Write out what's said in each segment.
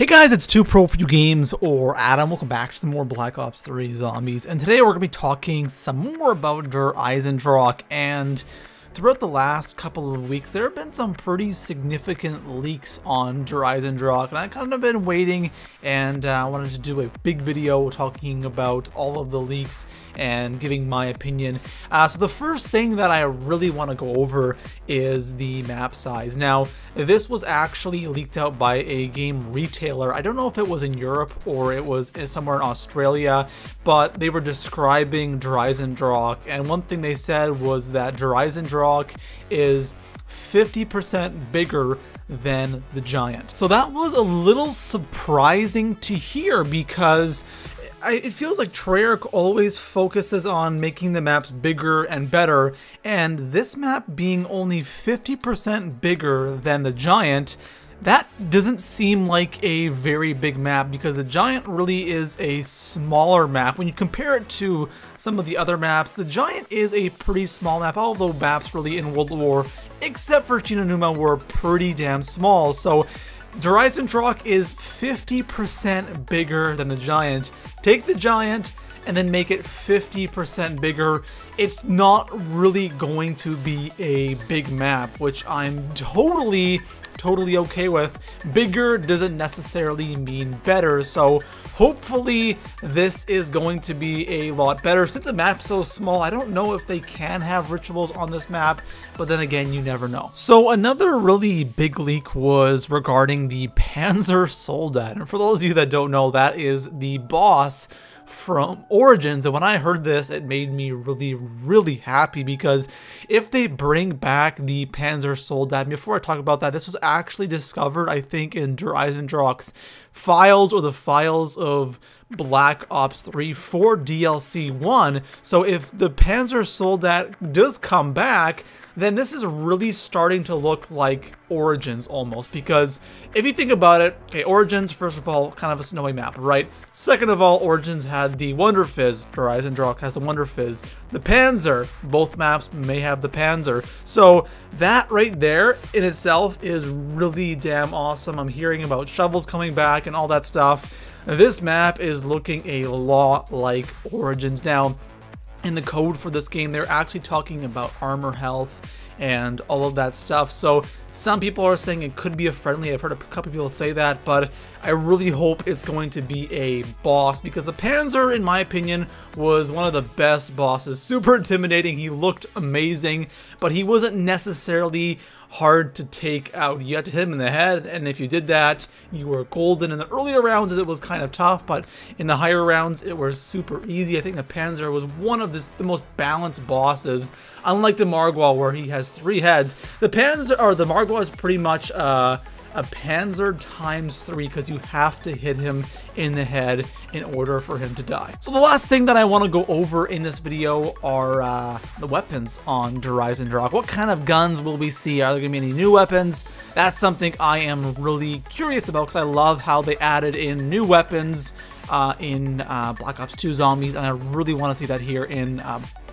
Hey guys, it's ToProForuGames or Adam. Welcome back to some more Black Ops 3 Zombies. And today we're going to be talking some more about Der EISENDRACHE. And throughout the last couple of weeks, there have been some pretty significant leaks on Der EISENDRACHE. And I've kind of been waiting and I wanted to do a big video talking about all of the leaks and giving my opinion. So the first thing that I really want to go over is the map size. Now, this was actually leaked out by a game retailer. I don't know if it was in Europe or it was somewhere in Australia, but they were describing Der EISENDRACHE, and one thing they said was that Der EISENDRACHE is 50% bigger than the Giant. So that was a little surprising to hear because it feels like Treyarch always focuses on making the maps bigger and better, and this map being only 50% bigger than the Giant, that doesn't seem like a very big map because the Giant really is a smaller map. When you compare it to some of the other maps, the Giant is a pretty small map, although maps really in World War, except for Chinanuma, were pretty damn small. So Der EISENDRACHE is 50% bigger than the Giant. Take the Giant and then make it 50% bigger. It's not really going to be a big map, which I'm totally okay with. Bigger doesn't necessarily mean better, so hopefully this is going to be a lot better. Since the map's so small, I don't know if they can have rituals on this map, but then again, you never know. So another really big leak was regarding the Panzer Soldat, and for those of you that don't know, that is the boss from Origins. And when I heard this, it made me really happy, because if they bring back the Panzer Soldat, before I talk about that, this was actually discovered, I think, in Der EISENDRACHE's files, or the files of Black Ops 3 for DLC 1. So if the Panzer Soldat does come back, then this is really starting to look like Origins almost, because if you think about it, okay, Origins, first of all, kind of a snowy map, right? Second of all, Origins had the Wonder Fizz. Der EISENDRACHE has the Wonder Fizz. The Panzer, both maps may have the Panzer. So that right there in itself is really damn awesome. I'm hearing about shovels coming back and all that stuff. This map is looking a lot like Origins. Now, in the code for this game, they're actually talking about armor health and all of that stuff. So some people are saying it could be a friendly. I've heard a couple people say that, but I really hope it's going to be a boss, because the Panzer, in my opinion, was one of the best bosses. Super intimidating. He looked amazing, but he wasn't necessarily hard to take out. You had to hit him in the head, and if you did that, you were golden. In the earlier rounds, it was kind of tough, but in the higher rounds, it was super easy. I think the Panzer was one of the most balanced bosses, unlike the Margwa, where he has 3 heads. The Panzer, or the Margwa, is pretty much a Panzer times 3, because you have to hit him in the head in order for him to die. So the last thing that I want to go over in this video are the weapons on Der EISENDRACHE. What kind of guns will we see? Are there going to be any new weapons? That's something I am really curious about, because I love how they added in new weapons in Black Ops 2 Zombies, and I really want to see that here in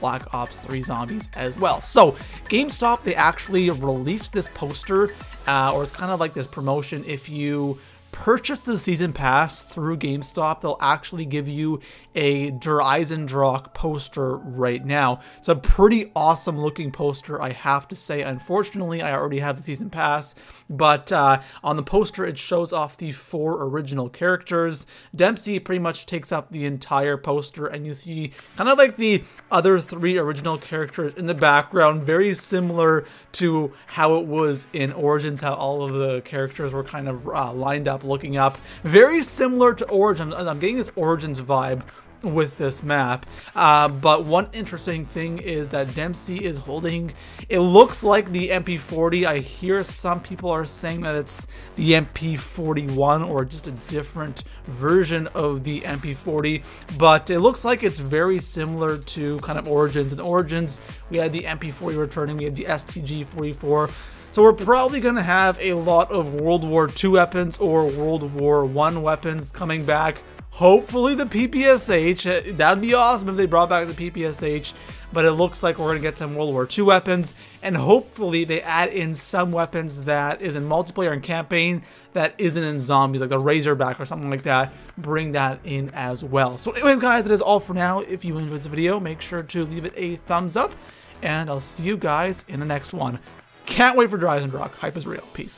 Black Ops 3 Zombies as well. So GameStop, they actually released this poster, or it's kind of like this promotion. If you purchase the season pass through GameStop, they'll actually give you a Der EISENDRACHE poster right now. It's a pretty awesome looking poster, I have to say. Unfortunately, I already have the season pass, but on the poster, it shows off the 4 original characters. Dempsey pretty much takes up the entire poster, and you see kind of like the other 3 original characters in the background, very similar to how it was in Origins, how all of the characters were kind of lined up looking up. Very similar to Origins. I'm getting this Origins vibe with this map, but one interesting thing is that Dempsey is holding, it looks like the MP40. I hear some people are saying that it's the MP41 or just a different version of the MP40, but it looks like it's very similar to kind of Origins. In Origins, we had the MP40 returning, we had the STG-44. So we're probably going to have a lot of World War II weapons or World War I weapons coming back. Hopefully the PPSH. That'd be awesome if they brought back the PPSH. But it looks like we're going to get some World War II weapons. And hopefully they add in some weapons that is in multiplayer and campaign that isn't in zombies, like the Razorback or something like that. Bring that in as well. So anyways, guys, that is all for now. If you enjoyed this video, make sure to leave it a thumbs up. And I'll see you guys in the next one. Can't wait for EISENDRACHE. Hype is real. Peace.